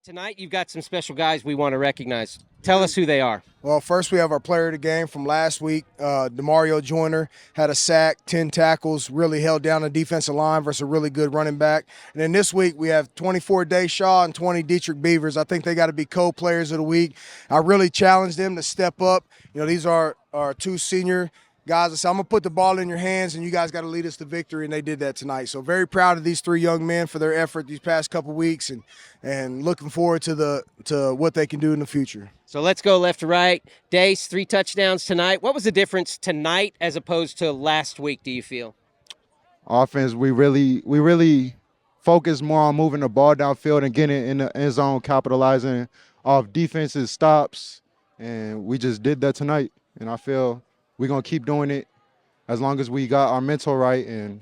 Tonight, you've got some special guys we want to recognize. Tell us who they are. Well, first we have our player of the game from last week. DeMario Joyner had a sack, 10 tackles, really held down the defensive line versus a really good running back. And then this week we have 24 Day Shaw and 20 Dietrich Beavers. I think they got to be co-players of the week. I really challenged them to step up. You know, these are our two senior guys. I said, I'm going to put the ball in your hands, and you guys got to lead us to victory, and they did that tonight. So very proud of these three young men for their effort these past couple weeks, and looking forward to what they can do in the future. So let's go left to right. Dace, 3 touchdowns tonight. What was the difference tonight as opposed to last week, do you feel? Offense, we really focused more on moving the ball downfield and getting it in the end zone, capitalizing off defensive stops, and we just did that tonight. And I feel we're going to keep doing it as long as we got our mental right, and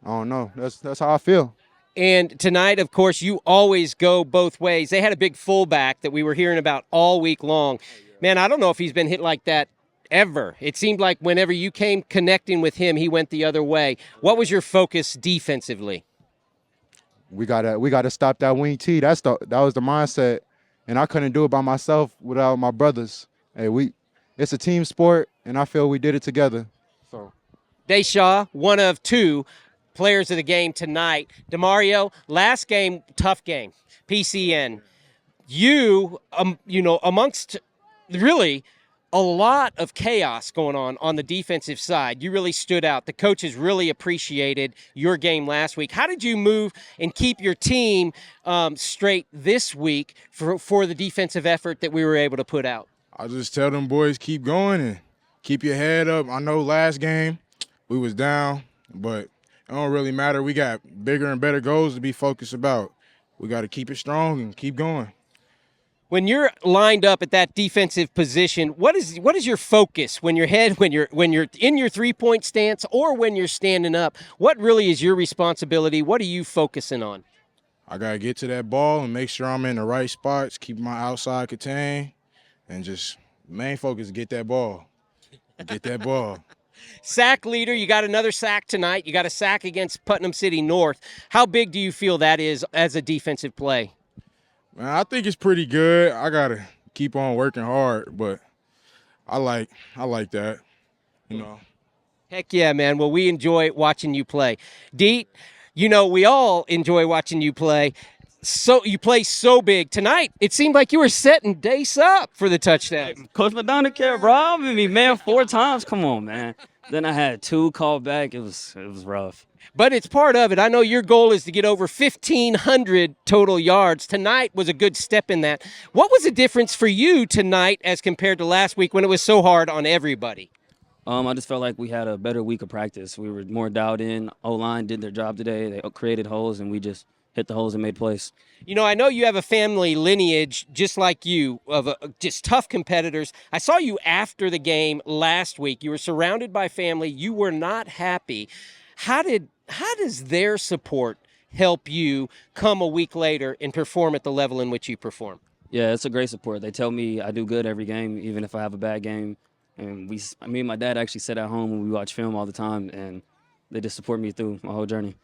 I don't know. That's how I feel. And tonight, of course, you always go both ways. They had a big fullback that we were hearing about all week long. Man, I don't know if he's been hit like that ever. It seemed like whenever you came connecting with him, he went the other way. What was your focus defensively? We gotta stop that wing T. That was the mindset, and I couldn't do it by myself without my brothers. Hey, it's a team sport, and I feel we did it together. So, Deshaw, one of 2 players of the game tonight. DeMario, last game, tough game, PCN. You amongst really a lot of chaos going on the defensive side, you really stood out. The coaches really appreciated your game last week. How did you move and keep your team straight this week for the defensive effort that we were able to put out? I just tell them boys keep going and keep your head up. I know last game we was down, but it don't really matter. We got bigger and better goals to be focused about. We got to keep it strong and keep going. When you're lined up at that defensive position, what is your focus when you're in your 3-point stance or when you're standing up? What really is your responsibility? What are you focusing on? I got to get to that ball and make sure I'm in the right spots, keep my outside contained, and just main focus is get that ball. Get that ball. Sack leader, you got another sack tonight. You got a sack against Putnam City North. How big do you feel that is as a defensive play? Man, I think it's pretty good. I got to keep on working hard, but I like that, you know. Heck yeah, man. Well, we enjoy watching you play. Deet, we all enjoy watching you play. So you play so big. Tonight, it seemed like you were setting Dace up for the touchdown. Coach Madonna kept robbing me, man, 4 times. Come on, man. Then I had 2 called back. It was rough. But it's part of it. I know your goal is to get over 1,500 total yards. Tonight was a good step in that. What was the difference for you tonight as compared to last week when it was so hard on everybody? I just felt like we had a better week of practice. We were more dialed in. O-line did their job today. They created holes, and we just hit the holes and made plays. I know you have a family lineage just like you of just tough competitors. I saw you after the game last week. You were surrounded by family. You were not happy. How does their support help you come a week later and perform at the level in which you perform? Yeah, it's a great support. They tell me I do good every game, even if I have a bad game. And me and my dad actually sit at home and we watch film all the time, and they just support me through my whole journey.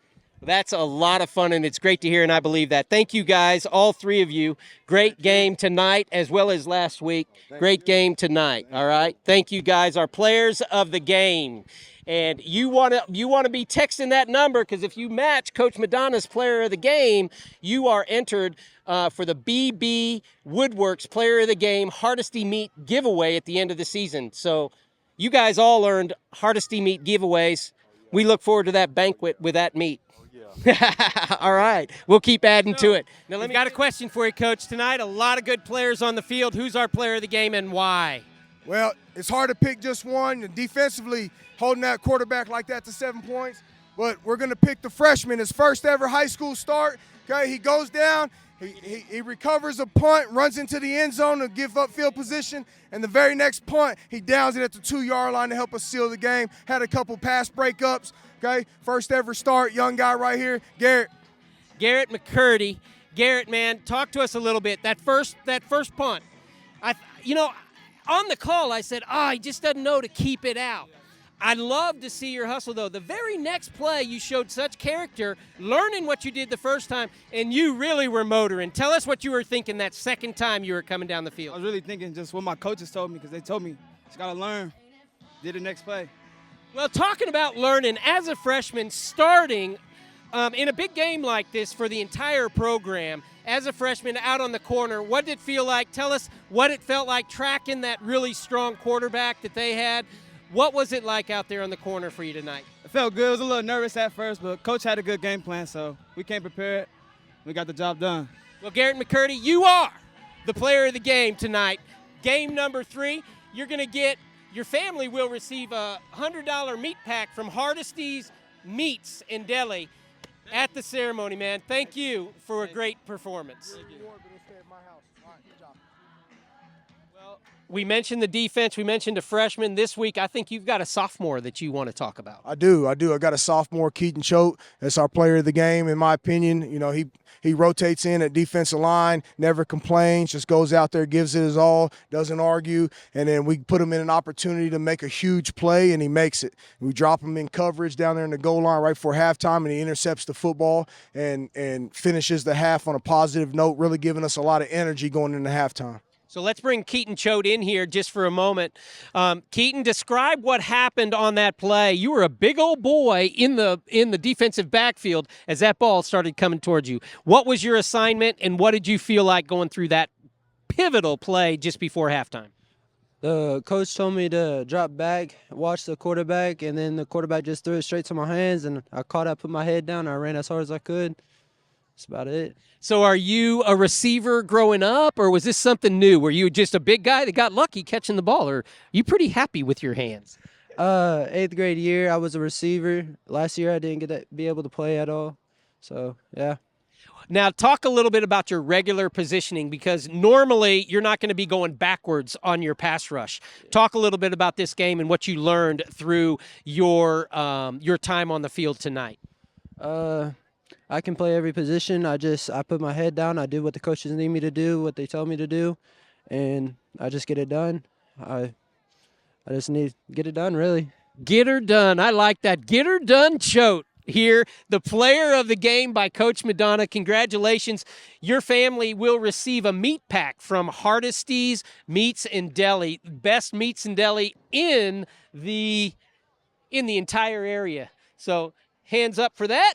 That's a lot of fun, and it's great to hear, and I believe that. Thank you, guys, all 3 of you. Great game tonight as well as last week. Great game tonight, all right? Thank you, guys, our players of the game. And you want to be texting that number, because if you match Coach Madonna's player of the game, you are entered for the BB Woodworks Player of the Game Hardesty Meat giveaway at the end of the season. So you guys all earned Hardesty Meat giveaways. We look forward to that banquet with that meat. All right. We'll keep adding to it. Now, we've got a question for you, Coach. Tonight, a lot of good players on the field. Who's our player of the game and why? Well, it's hard to pick just one. And defensively, holding that quarterback like that to 7 points. But we're going to pick the freshman, his first ever high school start. Okay, he goes down. He recovers a punt, runs into the end zone to give up field position, and the very next punt, he downs it at the 2-yard line to help us seal the game. Had a couple pass breakups, okay? First ever start, young guy right here, Garrett. Garrett McCurdy. Garrett, man, talk to us a little bit. That first punt, on the call I said, he just doesn't know to keep it out. I love to see your hustle, though. The very next play, you showed such character, learning what you did the first time, and you really were motoring. Tell us what you were thinking that second time you were coming down the I field. was really thinking just what my coaches told me because they told me just got to learn. Did the next play. Well, talking about learning, as a freshman, starting in a big game like this for the entire program, as a freshman out on the corner, what did it feel like? Tell us what it felt like tracking that really strong quarterback that they had. What was it like out there on the corner for you tonight? It felt good. I was a little nervous at first, but Coach had a good game plan, so we came prepared. We got the job done. Well, Garrett McCurdy, you are the player of the game tonight. Game number 3, you're going to get, your family will receive a $100 meat pack from Hardesty's Meats in Delhi at the ceremony, man. Thank you for a great performance. Well, we mentioned the defense. We mentioned a freshman. This week, I think you've got a sophomore that you want to talk about. I do. I got a sophomore, Keaton Choate. That's our player of the game, in my opinion. You know, he rotates in at defensive line, never complains, just goes out there, gives it his all, doesn't argue, and then we put him in an opportunity to make a huge play, and he makes it. We drop him in coverage down there in the goal line right before halftime, and he intercepts the football and finishes the half on a positive note, really giving us a lot of energy going into halftime. So let's bring Keaton Choate in here just for a moment. Keaton, describe what happened on that play. You were a big old boy in the defensive backfield as that ball started coming towards you. What was your assignment, and what did you feel like going through that pivotal play just before halftime? The coach told me to drop back, watch the quarterback, and then the quarterback just threw it straight to my hands, and I caught it, put my head down, and I ran as hard as I could. That's about it. So are you a receiver growing up, or was this something new? Were you just a big guy that got lucky catching the ball, or are you pretty happy with your hands? 8th grade year, I was a receiver. Last year, I didn't get to be able to play at all. So, yeah. Now, talk a little bit about your regular positioning, because normally you're not going to be going backwards on your pass rush. Talk a little bit about this game and what you learned through your time on the field tonight. I can play every position. I put my head down. I do what the coaches need me to do, what they tell me to do, and I just get it done. I just need to get it done, really. Get her done. I like that. Get her done, Choate. Here, the player of the game by Coach Madonna. Congratulations. Your family will receive a meat pack from Hardesty's Meats in Delhi. Best meats in Delhi in the entire area. So hands up for that.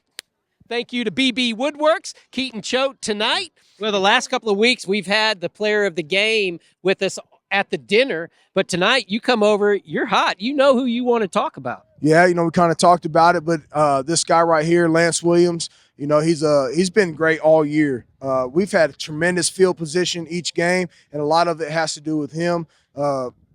Thank you to BB Woodworks, Keaton Choate tonight. Well, the last couple of weeks, we've had the player of the game with us at the dinner, but tonight you come over, you're hot. You know who you want to talk about. Yeah, you know, we kind of talked about it, but this guy right here, Lance Williams, you know, he's been great all year. We've had a tremendous field position each game, and a lot of it has to do with him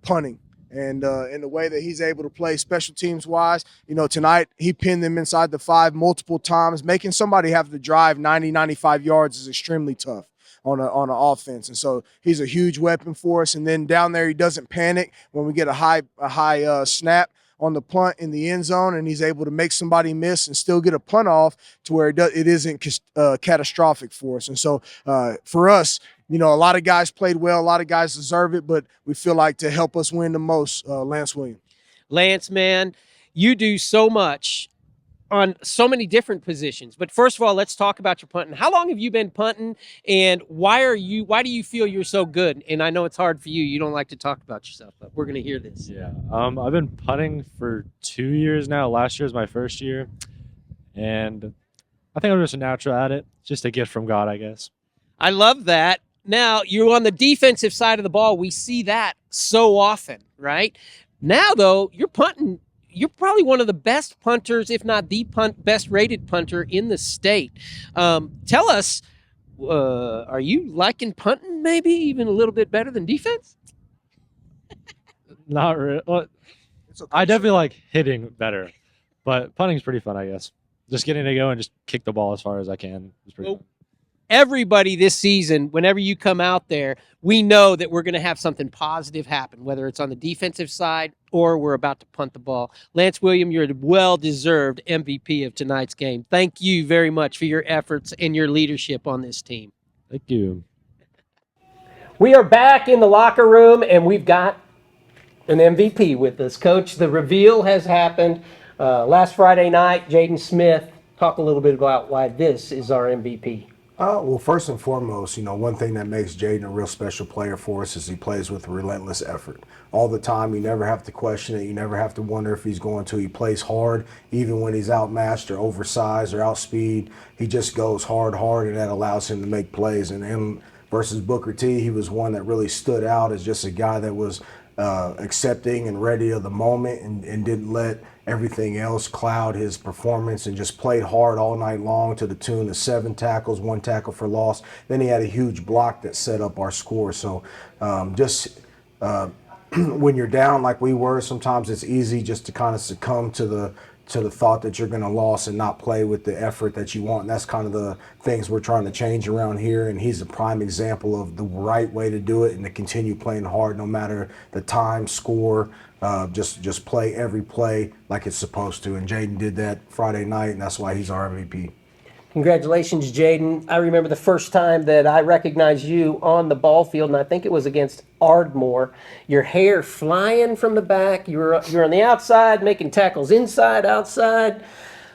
punting. And in the way that he's able to play special teams wise, you know, tonight he pinned them inside the 5 multiple times. Making somebody have to drive 90, 95 yards is extremely tough on an offense. And so he's a huge weapon for us. And then down there, he doesn't panic when we get a high snap on the punt in the end zone, and he's able to make somebody miss and still get a punt off to where it isn't catastrophic for us. And so for us, you know, a lot of guys played well. A lot of guys deserve it, but we feel like to help us win the most, Lance Williams. Lance, man, you do so much on so many different positions. But first of all, let's talk about your punting. How long have you been punting, and why do you feel you're so good? And I know it's hard for you. You don't like to talk about yourself, but we're going to hear this. Yeah. I've been punting for 2 years now. Last year was my first year. And I think I'm just a natural at it. Just a gift from God, I guess. I love that. Now, you're on the defensive side of the ball. We see that so often, right? Now, though, you're punting. You're probably one of the best punters, if not the best-rated punter in the state. Tell us, are you liking punting maybe even a little bit better than defense? Not really. Well, I definitely like hitting better. But punting's pretty fun, I guess. Just getting to go and just kick the ball as far as I can is pretty fun. Everybody this season, whenever you come out there, we know that we're going to have something positive happen, whether it's on the defensive side or we're about to punt the ball. Lance Williams, you're a well-deserved MVP of tonight's game. Thank you very much for your efforts and your leadership on this team. Thank you. We are back in the locker room, and we've got an MVP with us. Coach, the reveal has happened last Friday night. Jaden Smith, talk a little bit about why this is our MVP. Well, first and foremost, one thing that makes Jaden a real special player for us is he plays with relentless effort. All the time, you never have to question it. You never have to wonder if he's going to. He plays hard, even when he's outmatched or oversized or outspeed. He just goes hard, and that allows him to make plays. And him versus Booker T, he was one that really stood out as just a guy that was accepting and ready of the moment and didn't let everything else cloud his performance and just played hard all night long to the tune of 7 tackles, 1 tackle for loss. Then he had a huge block that set up our score. So when you're down like we were, sometimes it's easy just to kind of succumb to the thought that you're going to lose and not play with the effort that you want. And that's kind of the things we're trying to change around here. And he's a prime example of the right way to do it and to continue playing hard no matter the time, score, just play every play like it's supposed to. And Jaden did that Friday night, and that's why he's our MVP. Congratulations, Jaden. I remember the first time that I recognized you on the ball field, and I think it was against Ardmore. Your hair flying from the back. You're on the outside, making tackles inside, outside.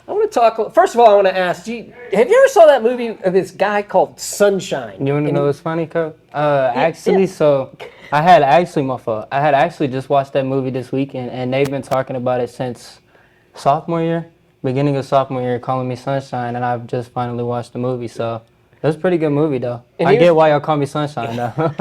I want to talk. First of all, I want to ask you: have you ever saw that movie of this guy called Sunshine? You want to know what's funny, Coach? So I had actually just watched that movie this weekend, and they've been talking about it since sophomore year. Beginning of sophomore year, calling me Sunshine, and I've just finally watched the movie. So it was a pretty good movie, though. I get why y'all call me Sunshine, though.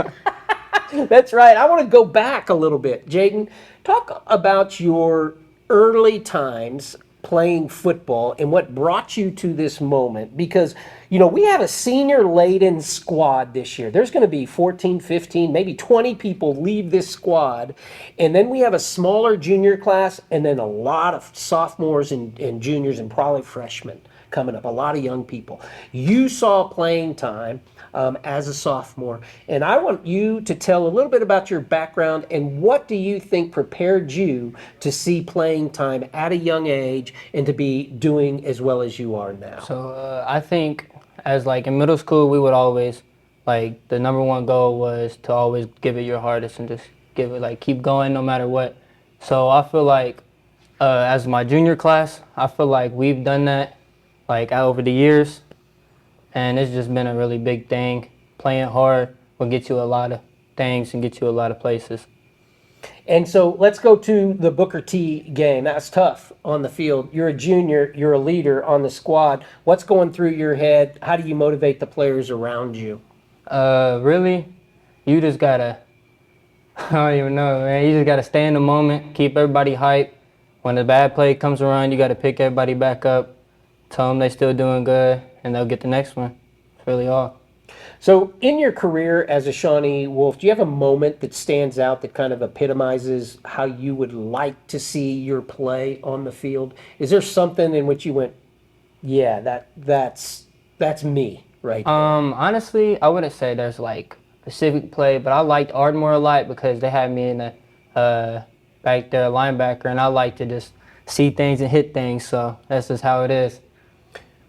That's right. I want to go back a little bit. Jaden, talk about your early times playing football and what brought you to this moment, because we have a senior laden squad this year. There's going to be 14, 15, maybe 20 people leave this squad, and then we have a smaller junior class, and then a lot of sophomores and juniors and probably freshmen coming up, a lot of young people. You saw playing time as a sophomore, and I want you to tell a little bit about your background and what do you think prepared you to see playing time at a young age and to be doing as well as you are now. So I think as in middle school, we would always, the number one goal was to always give it your hardest and just give it, keep going no matter what. So I feel like as my junior class, I feel like we've done that over the years. And it's just been a really big thing. Playing hard will get you a lot of things and get you a lot of places. And so let's go to the Booker T game. That's tough on the field. You're a junior. You're a leader on the squad. What's going through your head? How do you motivate the players around you? Really, you just got to, I don't even know, man. You just got to stay in the moment, keep everybody hyped. When the bad play comes around, you got to pick everybody back up, tell them they're still doing good, and they'll get the next one. That's really all. So in your career as a Shawnee Wolf, do you have a moment that stands out that kind of epitomizes how you would like to see your play on the field? Is there something in which you went, yeah, that's me right there? Honestly, I wouldn't say there's specific play, but I liked Ardmore a lot because they had me in the back there linebacker, and I like to just see things and hit things, so that's just how it is.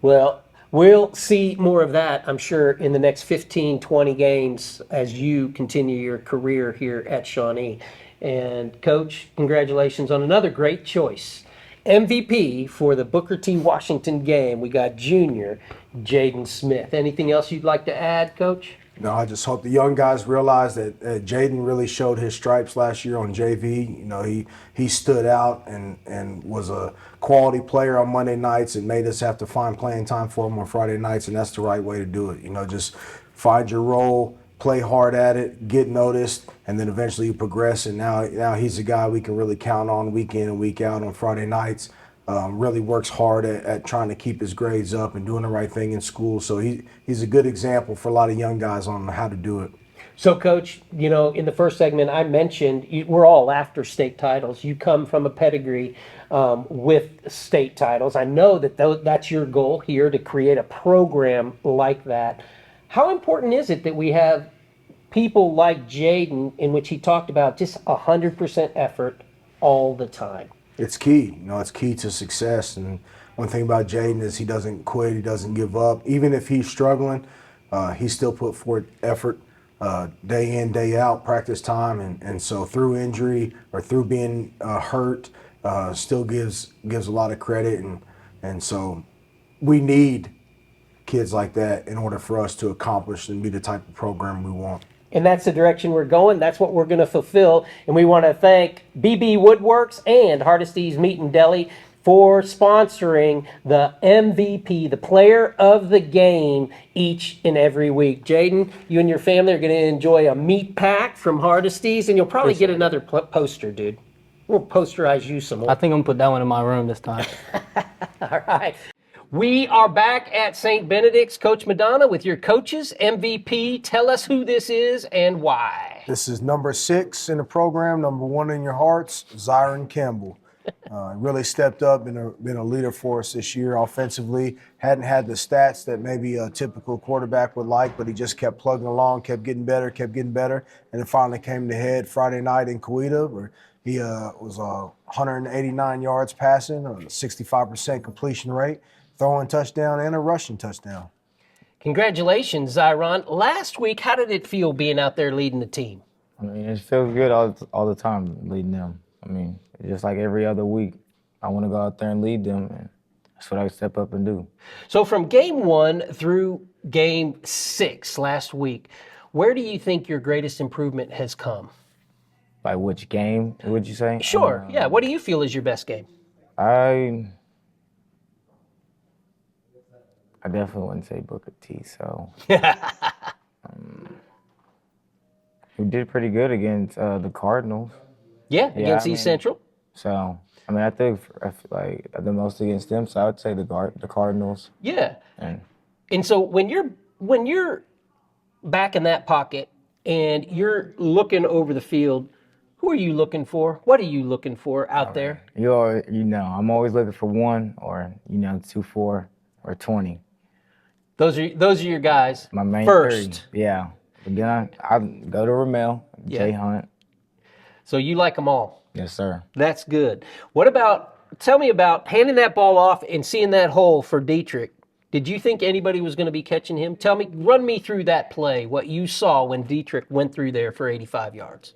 Well, we'll see more of that, I'm sure, in the next 15, 20 games as you continue your career here at Shawnee. And, Coach, congratulations on another great choice. MVP for the Booker T. Washington game. We got junior Jaden Smith. Anything else you'd like to add, Coach? No, I just hope the young guys realize that Jaden really showed his stripes last year on JV. He stood out and was a quality player on Monday nights and made us have to find playing time for him on Friday nights, and that's the right way to do it. Just find your role, play hard at it, get noticed, and then eventually you progress. And now he's a guy we can really count on week in and week out on Friday nights. Really works hard at trying to keep his grades up and doing the right thing in school. So he's a good example for a lot of young guys on how to do it. So, Coach, in the first segment I mentioned, we're all after state titles. You come from a pedigree with state titles. I know that that's your goal here, to create a program like that. How important is it that we have people like Jaden, in which he talked about just 100% effort all the time? It's key. It's key to success. And one thing about Jaden is he doesn't quit. He doesn't give up. Even if he's struggling, he still put forth effort. day in, day out, practice time, and so through injury or through being hurt, still gives a lot of credit, and so we need kids like that in order for us to accomplish and be the type of program we want. And that's the direction we're going. That's what we're going to fulfill. And we want to thank BB Woodworks and Hardesty's Meat and Deli for sponsoring the MVP, the player of the game, each and every week. Jaden, you and your family are going to enjoy a meat pack from Hardesty's, and you'll probably get another poster, dude. We'll posterize you some more. I think I'm gonna put that one in my room this time. All right. We are back at St. Benedict's. Coach Madonna with your coaches, MVP. Tell us who this is and why. This is number 6 in the program, number 1 in your hearts, Zyron Campbell. Really stepped up, been a leader for us this year offensively. Hadn't had the stats that maybe a typical quarterback would like, but he just kept plugging along, kept getting better, and it finally came to head Friday night in Coweta, where he was 189 yards passing, a 65% completion rate, throwing touchdown and a rushing touchdown. Congratulations, Zyron. Last week, how did it feel being out there leading the team? I mean, it feels good all the time leading them. I mean, just like every other week, I want to go out there and lead them, and that's what I step up and do. So from game 1 through game 6 last week, where do you think your greatest improvement has come? Like which game, would you say? Sure, yeah. What do you feel is your best game? I definitely wouldn't say Booker T, so. We did pretty good against the Cardinals. Yeah, against East Central. So, I mean, I feel like the most against them, so I would say the Cardinals. Yeah. And so when you're back in that pocket and you're looking over the field, who are you looking for? What are you looking for out there? You know, I'm always looking for 1 or 2, 4, or 20. Those are your guys. My main first. 3. Yeah. But then I go to Ramel, Jay Hunt. So you like them all? Yes, sir. That's good. Tell me about handing that ball off and seeing that hole for Dietrich. Did you think anybody was going to be catching him? Run me through that play, what you saw when Dietrich went through there for 85 yards.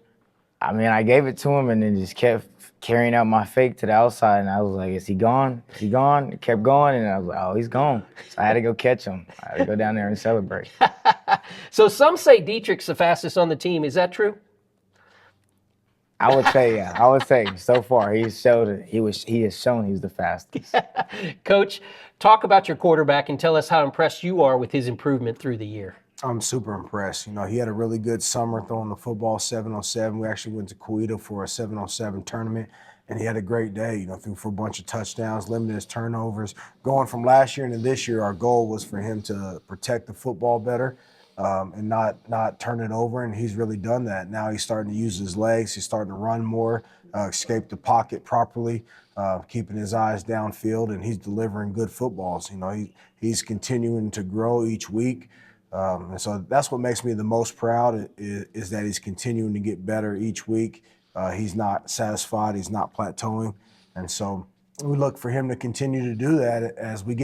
I mean, I gave it to him and then just kept carrying out my fake to the outside. And I was like, is he gone? Is he gone? It kept going. And I was like, oh, he's gone. So I had to go catch him. I had to go down there and celebrate. So some say Dietrich's the fastest on the team. Is that true? I would say, yeah. I would say so far he has shown he's the fastest. Coach, talk about your quarterback and tell us how impressed you are with his improvement through the year. I'm super impressed. You know, he had a really good summer throwing the football 7-on-7. We actually went to Coweta for a 7-on-7 tournament, and he had a great day. You know, threw for a bunch of touchdowns, limited his turnovers. Going from last year into this year, our goal was for him to protect the football better and not turn it over, and he's really done that. Now he's starting to use his legs. He's starting to run more, escape the pocket properly, keeping his eyes downfield, and he's delivering good footballs. You know, he's continuing to grow each week. And so that's what makes me the most proud is that he's continuing to get better each week. He's not satisfied. He's not plateauing. And so we look for him to continue to do that as we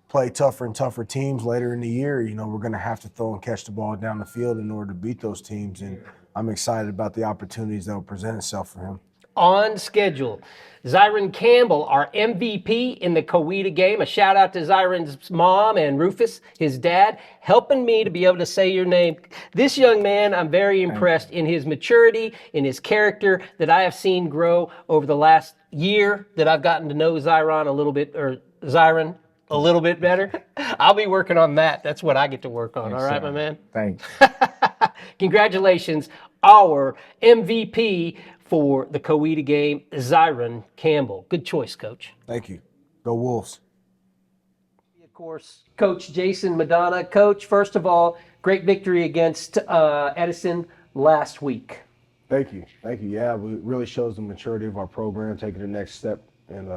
play tougher and tougher teams later in the year. You know, we're going to have to throw and catch the ball down the field in order to beat those teams. And I'm excited about the opportunities that will present itself for him. On schedule, Zyron Campbell, our MVP in the Coweta game. A shout out to Zyron's mom and Rufus, his dad, helping me to be able to say your name. This young man, I'm very impressed in his maturity, in his character that I have seen grow over the last year that I've gotten to know Zyron a little bit better. I'll be working on that. That's what I get to work on. Thanks, all right, sir. my man? Thanks. Congratulations, our MVP for the Coweta game, Zyron Campbell. Good choice, Coach. Thank you. Go Wolves. Of course, Coach Jason Madonna. Coach, first of all, great victory against Edison last week. Thank you. Yeah, it really shows the maturity of our program, taking the next step and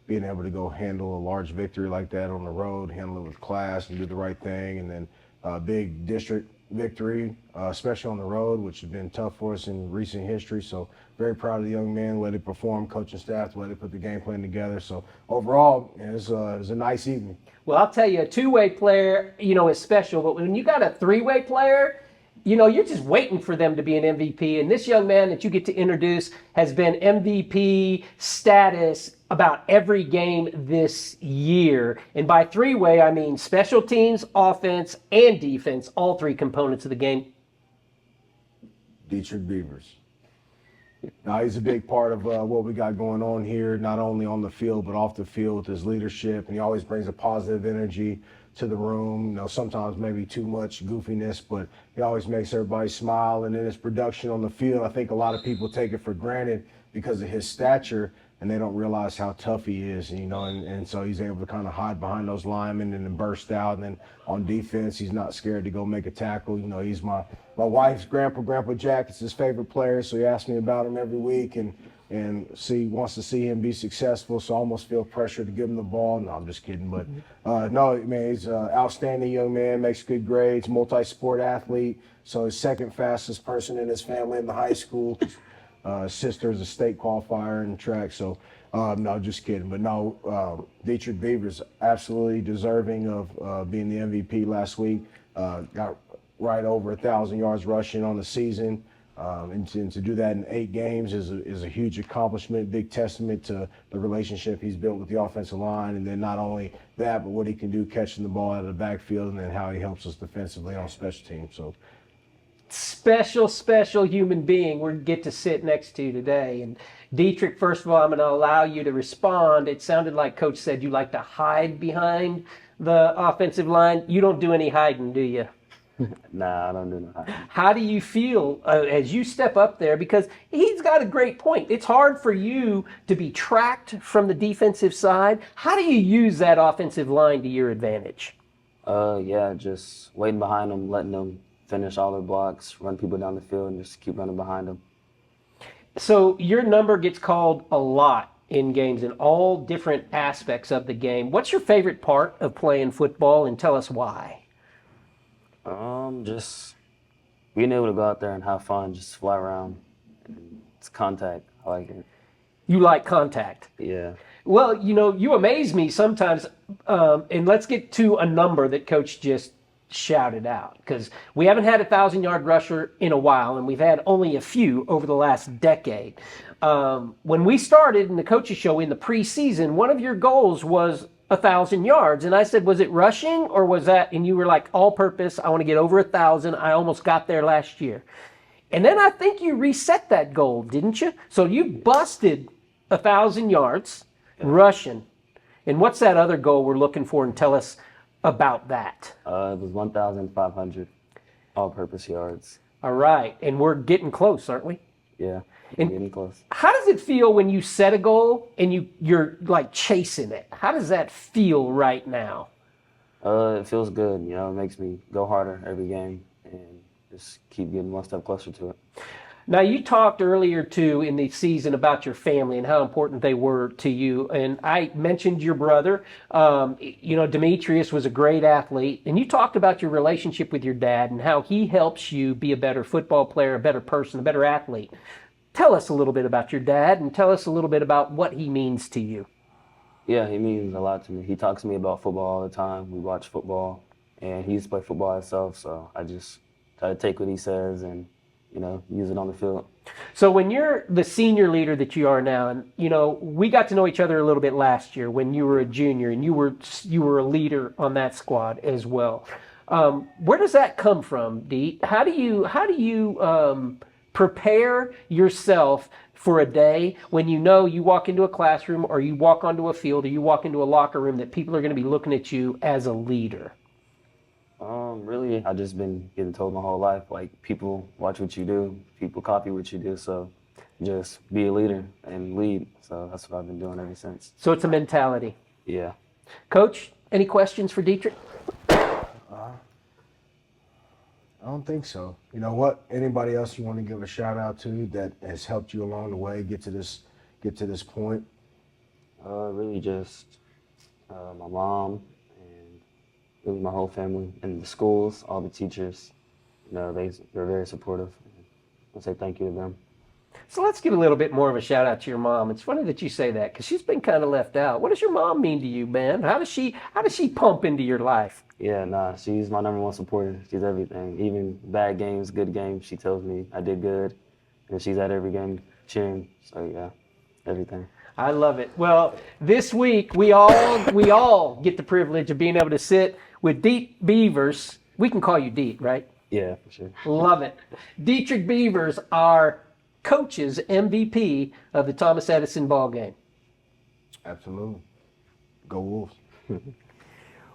being able to go handle a large victory like that on the road, handle it with class and do the right thing, and then big district victory, especially on the road, which has been tough for us in recent history. So very proud of the young man, the way they perform, coaching staff, the way they put the game plan together. So overall, it was a nice evening. Well, I'll tell you, a two-way player, is special, but when you got a three-way player, you know, you're just waiting for them to be an MVP. And this young man that you get to introduce has been MVP status about every game this year. And by three-way, I mean special teams, offense, and defense, all three components of the game. Dietrich Beavers. Now, he's a big part of what we got going on here, not only on the field, but off the field with his leadership. And he always brings a positive energy to the room. You know, sometimes maybe too much goofiness, but he always makes everybody smile. And then his production on the field, I think a lot of people take it for granted because of his stature, and they don't realize how tough he is, you know, and so he's able to kind of hide behind those linemen and then burst out. And then on defense, he's not scared to go make a tackle. You know, he's my wife's Grandpa Jack is his favorite player, so he asks me about him every week and wants to see him be successful, so I almost feel pressure to give him the ball. No, I'm just kidding, but no, man, he's an outstanding young man, makes good grades, multi-sport athlete, so he's second fastest person in his family in the high school. Sister is a state qualifier in track, so no, just kidding. But no, Dietrich Beavers absolutely deserving of being the MVP last week. Got right over 1,000 yards rushing on the season. And to do that in 8 games is a huge accomplishment, big testament to the relationship he's built with the offensive line. And then not only that, but what he can do catching the ball out of the backfield and then how he helps us defensively on special teams. So special human being we get to sit next to today. And Dietrich, first of all, I'm going to allow you to respond. It sounded like Coach said you like to hide behind the offensive line. You don't do any hiding, do you? Nah, I don't do no hiding. How do you feel as you step up there? Because he's got a great point. It's hard for you to be tracked from the defensive side. How do you use that offensive line to your advantage? Yeah, just waiting behind them, letting them finish all their blocks, run people down the field, and just keep running behind them. So your number gets called a lot in games in all different aspects of the game. What's your favorite part of playing football, and tell us why? Just being able to go out there and have fun, just fly around. It's contact. I like it. You like contact? Yeah. Well, you know, you amaze me sometimes. And let's get to a number that Coach just shouted out, because we haven't had a 1,000-yard rusher in a while, and we've had only a few over the last decade. When we started in the coaches show in the preseason, one of your goals was 1,000 yards. And I said, was it rushing or was that, and you were like, all purpose, I want to get over 1,000. I almost got there last year. And then I think you reset that goal, didn't you? So you busted 1,000 yards rushing. And what's that other goal we're looking for, and tell us about that? It was 1,500 all-purpose yards. All right. And we're getting close, aren't we? Yeah, And getting close. how does it feel when you set a goal and you're like chasing it? How does that feel right now? It feels good. You know, it makes me go harder every game and just keep getting one step closer to it. Now, you talked earlier, too, in the season about your family and how important they were to you. And I mentioned your brother. You know, Demetrius was a great athlete. And you talked about your relationship with your dad and how he helps you be a better football player, a better person, a better athlete. Tell us a little bit about your dad, and tell us a little bit about what he means to you. Yeah, he means a lot to me. He talks to me about football all the time. We watch football, and he used to play football himself, so I just try to take what he says and, you know, use it on the field. So when you're the senior leader that you are now, and, you know, we got to know each other a little bit last year when you were a junior, and you were a leader on that squad as well. Where does that come from, Dee? How do you prepare yourself for a day when you know you walk into a classroom or you walk onto a field or you walk into a locker room that people are going to be looking at you as a leader? Really, I've just been getting told my whole life, like, people watch what you do, people copy what you do, so just be a leader and lead. So that's what I've been doing ever since. So it's a mentality. Yeah. Coach, any questions for Dietrich? I don't think so. You know what? Anybody else you want to give a shout out to that has helped you along the way get to this point? Really just my mom and really my whole family and the schools, all the teachers. You know, they're very supportive. I say thank you to them. So let's give a little bit more of a shout out to your mom. It's funny that you say that because she's been kind of left out. What does your mom mean to you, man? How does she pump into your life? Yeah, nah, she's my number one supporter. She's everything. Even bad games, good games, she tells me I did good. And she's at every game cheering. So yeah, everything. I love it. Well, this week we all get the privilege of being able to sit with Deep Beavers. We can call you Deep, right? Yeah, for sure. Love it. Dietrich Beavers, our coach's MVP of the Thomas Edison ball game. Absolutely. Go Wolves.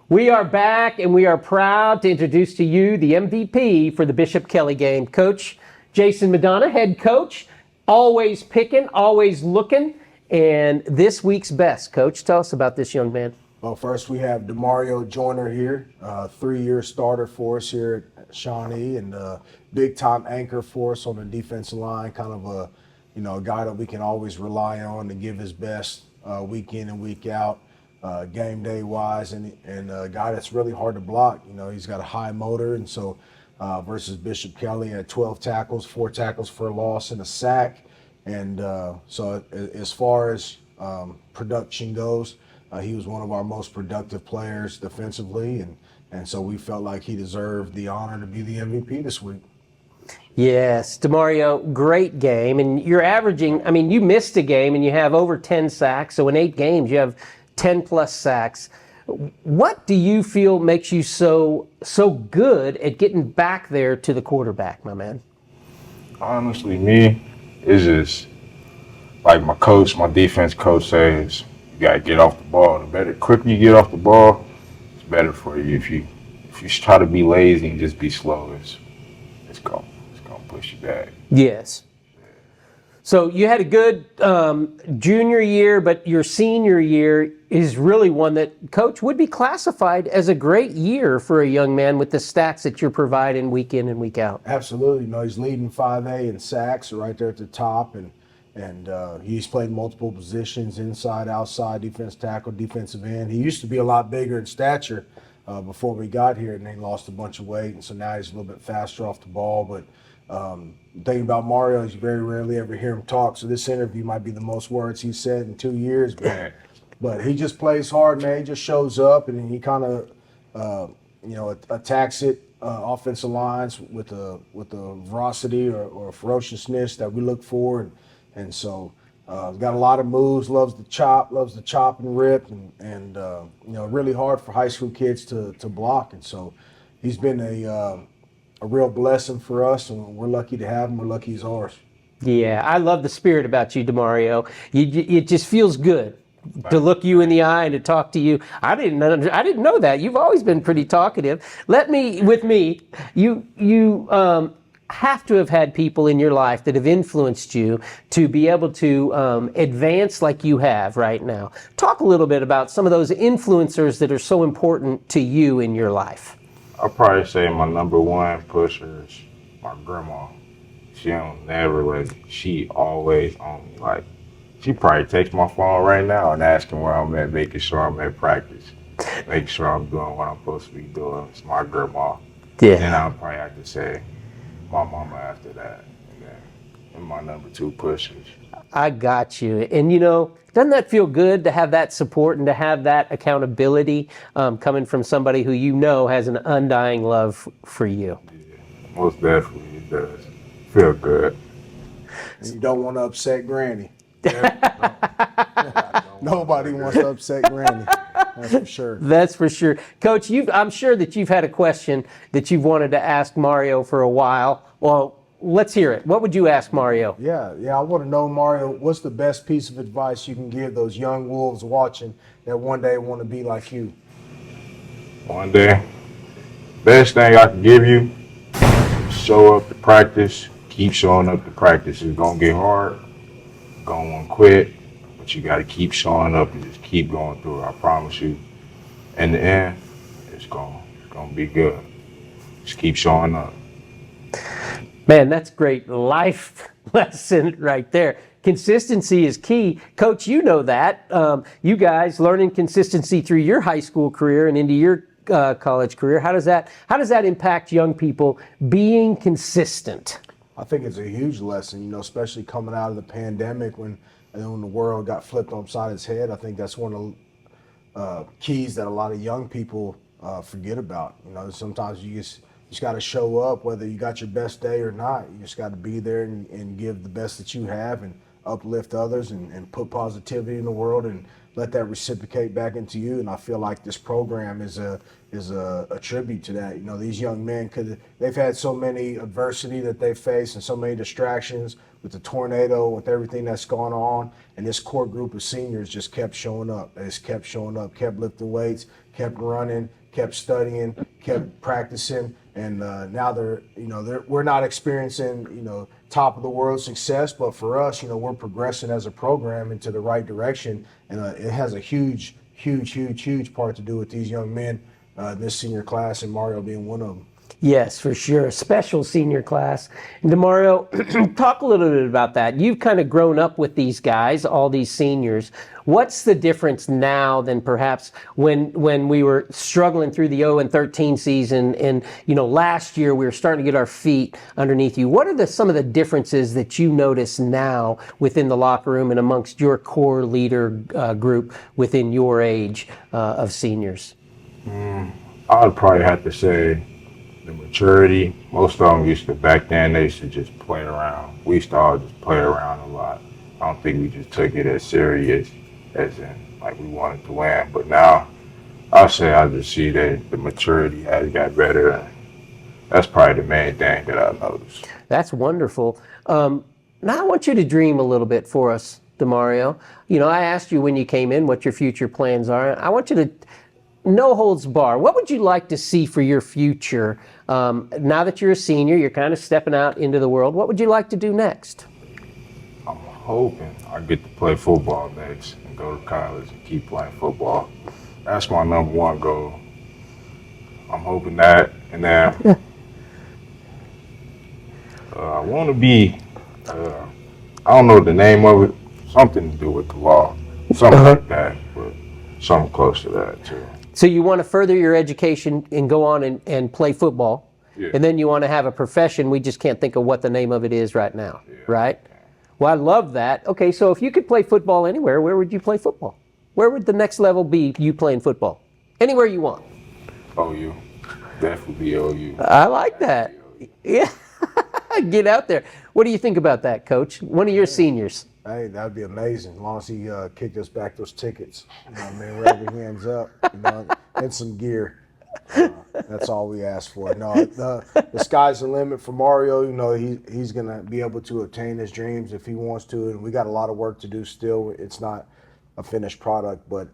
We are back, and we are proud to introduce to you the MVP for the Bishop Kelly game. Coach Jason Madonna, head coach, always picking, always looking, and this week's best. Coach, tell us about this young man. Well, first we have DeMario Joyner here, 3-year starter for us here at Shawnee, and big-time anchor for us on the defensive line, kind of a guy that we can always rely on to give his best week in and week out, game day wise, and a guy that's really hard to block. He's got a high motor, and so versus Bishop Kelly had 12 tackles, 4 tackles for a loss and a sack, and so as far as production goes, he was one of our most productive players defensively, and so we felt like he deserved the honor to be the MVP this week. Yes, DeMario, great game. And you're averaging, you missed a game and you have over 10 sacks. So in 8 games, you have 10 plus sacks. What do you feel makes you so good at getting back there to the quarterback, my man? Honestly, me, it's just like my defense coach says, you gotta get off the ball. The quicker you get off the ball, it's better for you. If you try to be lazy and just be slow, it's gonna push you back. Yes. So you had a good junior year, but your senior year is really one that, Coach, would be classified as a great year for a young man with the stats that you're providing week in and week out. Absolutely. He's leading 5A in sacks right there at the top, and he's played multiple positions, inside, outside, defense tackle, defensive end. He used to be a lot bigger in stature before we got here, and then he lost a bunch of weight, and so now he's a little bit faster off the ball. But the thing about Mario is you very rarely ever hear him talk, so this interview might be the most words he's said in 2 years. But he just plays hard, man. He just shows up, and he kind of, attacks it, offensive lines with a ferocity or ferociousness that we look for, and so got a lot of moves. Loves to chop and rip, and really hard for high school kids to block. And so he's been a real blessing for us, and we're lucky to have him. We're lucky he's ours. Yeah, I love the spirit about you, DeMario. It just feels good to look you in the eye and to talk to you. I didn't know that. You've always been pretty talkative. You have to have had people in your life that have influenced you to be able to advance like you have right now. Talk a little bit about some of those influencers that are so important to you in your life. I'll probably say my number one pusher is my grandma. She don't never she always on me. Like, she probably takes my phone right now and asking where I'm at, making sure I'm at practice, making sure I'm doing what I'm supposed to be doing. It's my grandma. Yeah. Then I'll probably have to say my mama after that, and my number 2 pushers. I got you. And doesn't that feel good to have that support and to have that accountability coming from somebody who has an undying love for you? Yeah, most definitely it does. Feel good. And you don't want to upset Granny. Nobody wants to upset Granny. That's for sure. That's for sure. Coach, I'm sure that you've had a question that you've wanted to ask Mario for a while. Well, let's hear it. What would you ask Mario? Yeah. I want to know, Mario, what's the best piece of advice you can give those young Wolves watching that one day want to be like you? One day, best thing I can give you, show up to practice, keep showing up to practice. It's going to get hard, going to quit, but you got to keep showing up and just keep going through it. I promise you, in the end, it's going to be good. Just keep showing up. Man, that's great life lesson right there. Consistency is key. Coach, you know that. You guys learning consistency through your high school career and into your college career. How does that impact young people being consistent? I think it's a huge lesson, especially coming out of the pandemic when the world got flipped upside its head. I think that's one of the keys that a lot of young people forget about. Sometimes you just got to show up, whether you got your best day or not. You just got to be there and give the best that you have and uplift others and put positivity in the world and let that reciprocate back into you. And I feel like this program is a tribute to that. These young men they've had so many adversity that they faced and so many distractions with the tornado, with everything that's gone on. And this core group of seniors just kept showing up. They just kept showing up, kept lifting weights, kept running, kept studying, kept practicing. And now we're not experiencing, top of the world success, but for us, we're progressing as a program into the right direction. And it has a huge part to do with these young men, this senior class, and Mario being one of them. Yes, for sure. A special senior class. And DeMario, talk a little bit about that. You've kind of grown up with these guys, all these seniors. What's the difference now than perhaps when we were struggling through the 0-13 season and, last year we were starting to get our feet underneath you? What are some of the differences that you notice now within the locker room and amongst your core leader group within your age of seniors? I would probably have to say the maturity. Most of them back then, they used to just play around. We used to all just play around a lot. I don't think we just took it as serious as in like we wanted to win. But now I just see that the maturity has got better. And that's probably the main thing that I've noticed. That's wonderful. Now I want you to dream a little bit for us, DeMario. I asked you when you came in what your future plans are. I want you to no holds bar. What would you like to see for your future? Now that you're a senior, you're kind of stepping out into the world. What would you like to do next? I'm hoping I get to play football next and go to college and keep playing football. That's my number one goal. I'm hoping that. And then I want to be, I don't know the name of it, something to do with the law, something like that, but something close to that too. So you want to further your education and go on and play football, and then you want to have a profession. We just can't think of what the name of it is right now, right? Well, I love that. Okay, so if you could play football anywhere, where would you play football? Where would the next level be you playing football? Anywhere you want. OU. Definitely OU. I like that. Yeah. Get out there. What do you think about that, Coach? One of your seniors. Hey, that'd be amazing. As long as he kicked us back those tickets, wherever he ends up, and some gear. That's all we ask for. No, the sky's the limit for Mario. He's gonna be able to attain his dreams if he wants to, and we got a lot of work to do still. It's not a finished product, but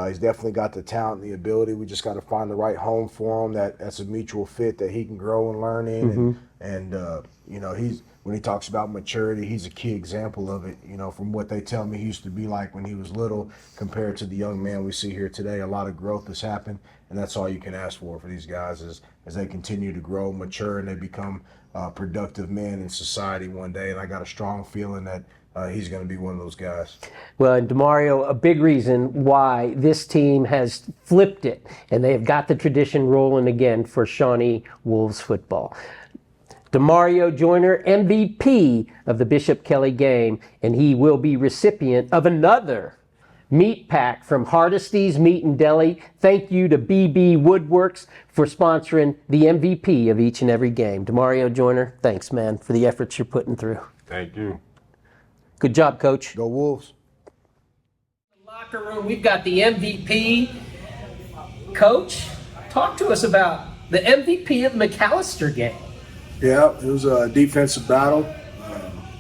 he's definitely got the talent and the ability. We just got to find the right home for him that's a mutual fit that he can grow and learn in. And when he talks about maturity, he's a key example of it. From what they tell me he used to be like when he was little compared to the young man we see here today. A lot of growth has happened, and that's all you can ask for these guys as they continue to grow, mature, and they become productive men in society one day. And I got a strong feeling that he's going to be one of those guys. Well, and DeMario, a big reason why this team has flipped it, and they have got the tradition rolling again for Shawnee Wolves football. DeMario Joyner, MVP of the Bishop Kelly game, and he will be recipient of another meat pack from Hardesty's Meat and Deli. Thank you to BB Woodworks for sponsoring the MVP of each and every game. DeMario Joyner, thanks, man, for the efforts you're putting through. Thank you. Good job, Coach. Go Wolves. Locker room, we've got the MVP. Coach, talk to us about the MVP of the McAllister game. Yeah, it was a defensive battle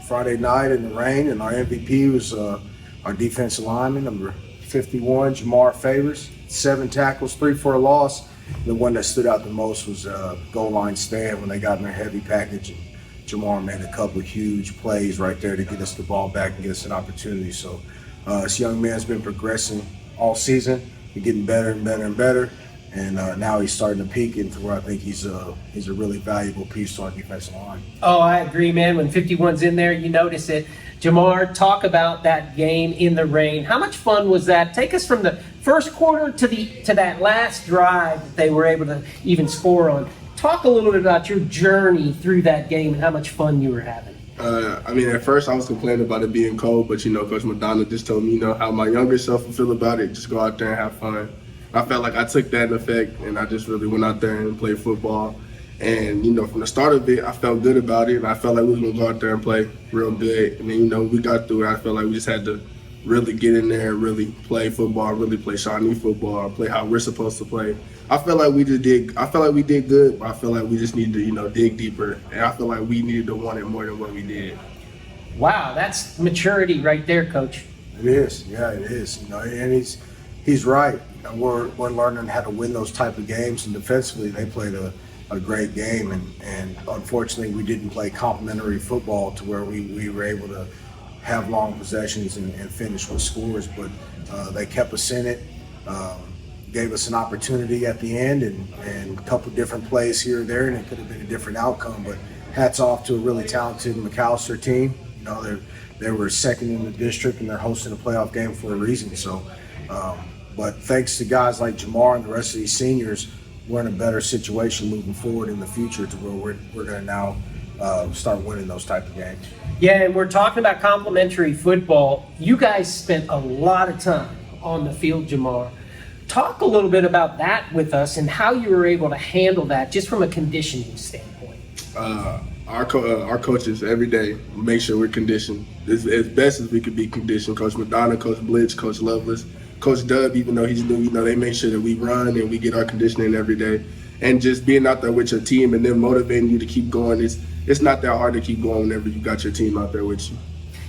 Friday night in the rain, and our MVP was our defensive lineman, number 51, Jamar Favors. 7 tackles, 3 for a loss. The one that stood out the most was goal line stand when they got in their heavy package. And Jamar made a couple of huge plays right there to get us the ball back and get us an opportunity. So this young man's been progressing all season. He's getting better and better and better. And now he's starting to peak into where I think he's a really valuable piece to our defensive line. Oh, I agree, man. When 51's in there, you notice it. Jamar, talk about that game in the rain. How much fun was that? Take us from the first quarter to that last drive that they were able to even score on. Talk a little bit about your journey through that game and how much fun you were having. I mean, at first I was complaining about it being cold, but, Coach Madonna just told me, how my younger self would feel about it. Just go out there and have fun. I felt like I took that in effect, and I just really went out there and played football. And, from the start of it, I felt good about it, and I felt like we were going to go out there and play real good. And then, we got through it. I felt like we just had to really get in there and really play football, really play Shawnee football, play how we're supposed to play. I felt like we did good, but I feel like we just needed to, dig deeper. And I feel like we needed to want it more than what we did. Wow, that's maturity right there, Coach. It is, yeah, it is. And he's right. We're learning how to win those type of games, and defensively they played a great game. And unfortunately, we didn't play complementary football to where we were able to have long possessions and finish with scores. But they kept us in it. Gave us an opportunity at the end and a couple different plays here and there, and it could have been a different outcome. But hats off to a really talented McAllister team. They were second in the district, and they're hosting a playoff game for a reason. So, but thanks to guys like Jamar and the rest of these seniors, we're in a better situation moving forward in the future to where we're going to now start winning those type of games. Yeah, and we're talking about complementary football. You guys spent a lot of time on the field, Jamar. Talk a little bit about that with us and how you were able to handle that just from a conditioning standpoint. Our coaches every day make sure we're conditioned as best as we could be conditioned. Coach Madonna, Coach Blitz, Coach Lovelace, Coach Dub, even though he's new, they make sure that we run and we get our conditioning every day. And just being out there with your team and them motivating you to keep going, it's not that hard to keep going whenever you got your team out there with you.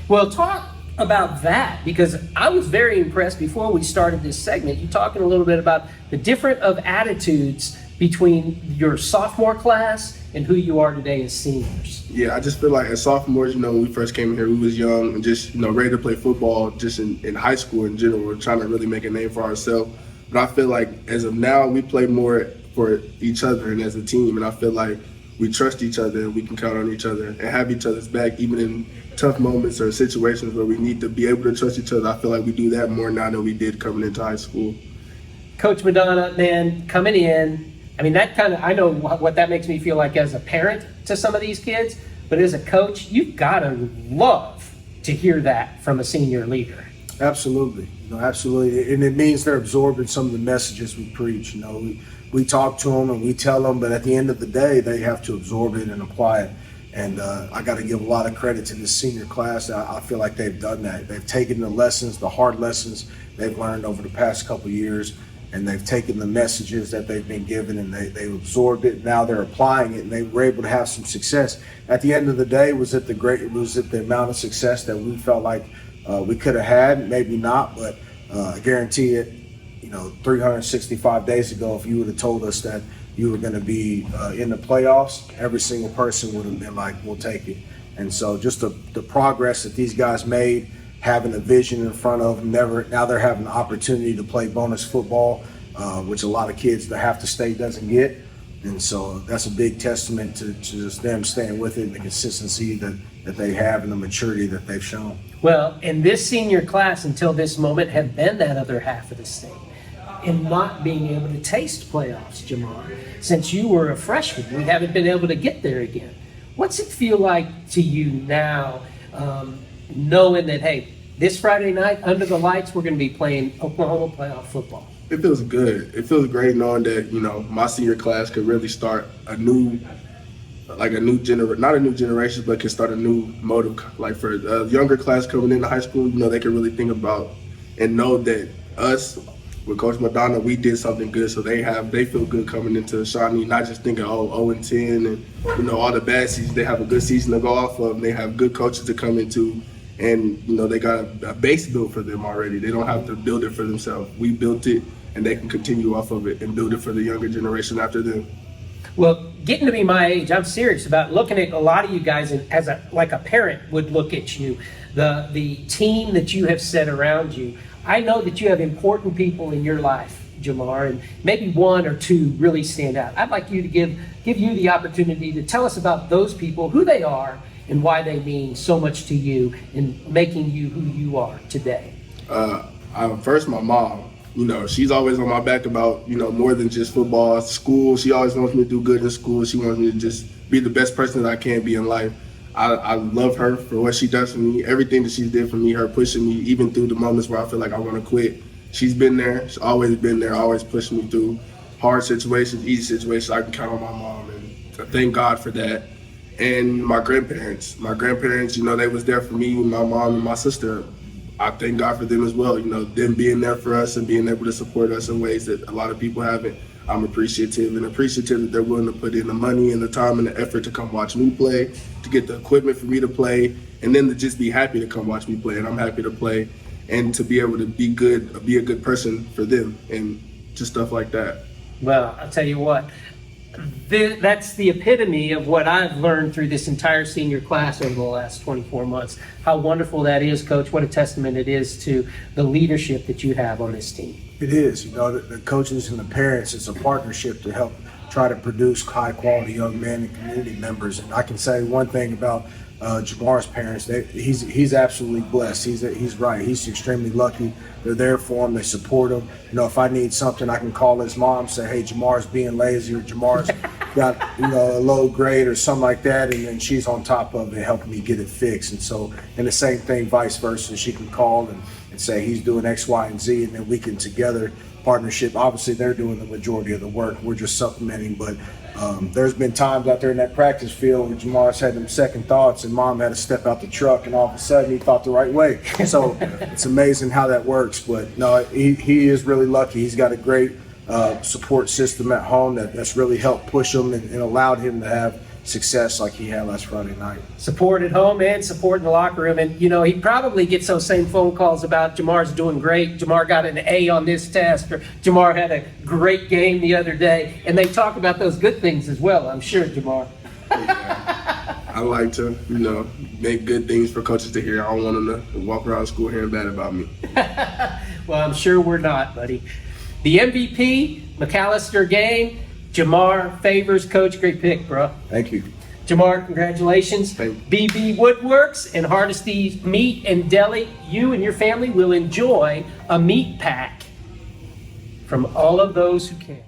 Well, talk about that, because I was very impressed before we started this segment. You talking a little bit about the different of attitudes between your sophomore class and who you are today as seniors. Yeah, I just feel like as sophomores, when we first came here, we was young and just, ready to play football just in high school in general. We're trying to really make a name for ourselves. But I feel like as of now, we play more for each other and as a team. And I feel like we trust each other and we can count on each other and have each other's back even in tough moments or situations where we need to be able to trust each other. I feel like we do that more now than we did coming into high school. Coach Madonna, man, coming in, I know what that makes me feel like as a parent to some of these kids, but as a coach, you've got to love to hear that from a senior leader. Absolutely, absolutely. And it means they're absorbing some of the messages we preach. We talk to them and we tell them, but at the end of the day, they have to absorb it and apply it. And I got to give a lot of credit to this senior class. I feel like they've done that. They've taken the lessons, the hard lessons they've learned over the past couple of years, and they've taken the messages that they've been given and they've absorbed it. Now they're applying it, and they were able to have some success. At the end of the day, was it the amount of success that we felt like we could have had? Maybe not, but I guarantee it. 365 days ago, if you would have told us that you were going to be in the playoffs, every single person would have been like, we'll take it. And so just the progress that these guys made, having a vision in front of them, now they're having the opportunity to play bonus football, which a lot of kids that half the state doesn't get. And so that's a big testament to just them staying with it and the consistency that they have and the maturity that they've shown. Well, and this senior class until this moment have been that other half of the state in not being able to taste playoffs, Jamar. Since you were a freshman, we haven't been able to get there again. What's it feel like to you now, knowing that, hey, this Friday night under the lights, we're going to be playing Oklahoma playoff football? It feels good. It feels great knowing that, my senior class could really start not a new generation, but can start a new motive. Like for a younger class coming into high school, they can really think about and know that us, with Coach Madonna, we did something good, so they feel good coming into Shawnee, not just thinking, 0-10 and, all the bad seasons. They have a good season to go off of, and they have good coaches to come into, and, they got a base built for them already. They don't have to build it for themselves. We built it, and they can continue off of it and build it for the younger generation after them. Well, getting to be my age, I'm serious about looking at a lot of you guys and as a parent would look at you, the team that you have set around you. I know that you have important people in your life, Jamar, and maybe one or two really stand out. I'd like you to give you the opportunity to tell us about those people, who they are, and why they mean so much to you in making you who you are today. First, my mom. you know, she's always on my back about, you know, more than just football. School, she always wants me to do good in school. She wants me to just be the best person that I can be in life. I love her for what she does for me, everything that she did for me, her pushing me, even through the moments where I feel like I want to quit. She's been there. She's always been there, always pushing me through hard situations, easy situations. I can count on my mom, and I thank God for that. And my grandparents, you know, they was there for me, my mom and my sister. I thank God for them as well. You know, them being there for us and being able to support us in ways that a lot of people haven't. I'm appreciative that they're willing to put in the money and the time and the effort to come watch me play, to get the equipment for me to play, and then to just be happy to come watch me play. And I'm happy to play and to be able to be a good person for them and just stuff like that. Well, I'll tell you what, that's the epitome of what I've learned through this entire senior class over the last 24 months. How wonderful that is, Coach. What a testament it is to the leadership that you have on this team. It is, you know, the coaches and the parents, it's a partnership to help try to produce high quality young men and community members. And I can say one thing about Jamar's parents, he's absolutely blessed. He's right. He's extremely lucky. They're there for him. They support him. You know, if I need something, I can call his mom, say, hey, Jamar's being lazy, or Jamar's got, you know, a low grade or something like that, and then she's on top of it, helping me get it fixed. And so, and the same thing, vice versa. She can call and say he's doing X, Y, and Z, and then we can together partnership. Obviously, they're doing the majority of the work. We're just supplementing, but there's been times out there in that practice field where Jamar's had them second thoughts, and Mom had to step out the truck, and all of a sudden he thought the right way. So it's amazing how that works. But no, he is really lucky. He's got a great support system at home that's really helped push him and allowed him to have success like he had last Friday night. Support at home and support in the locker room. And, you know, he probably gets those same phone calls about Jamar's doing great. Jamar got an A on this test, or Jamar had a great game the other day. And they talk about those good things as well, I'm sure, Jamar. Yeah. I like to, you know, make good things for coaches to hear. I don't want them to walk around school hearing bad about me. Well, I'm sure we're not, buddy. The MVP, McAllister game, Jamar Favors. Coach, great pick, bro. Thank you. Jamar, congratulations. BB Woodworks and Hardesty Meat and Deli, you and your family will enjoy a meat pack from all of those who can.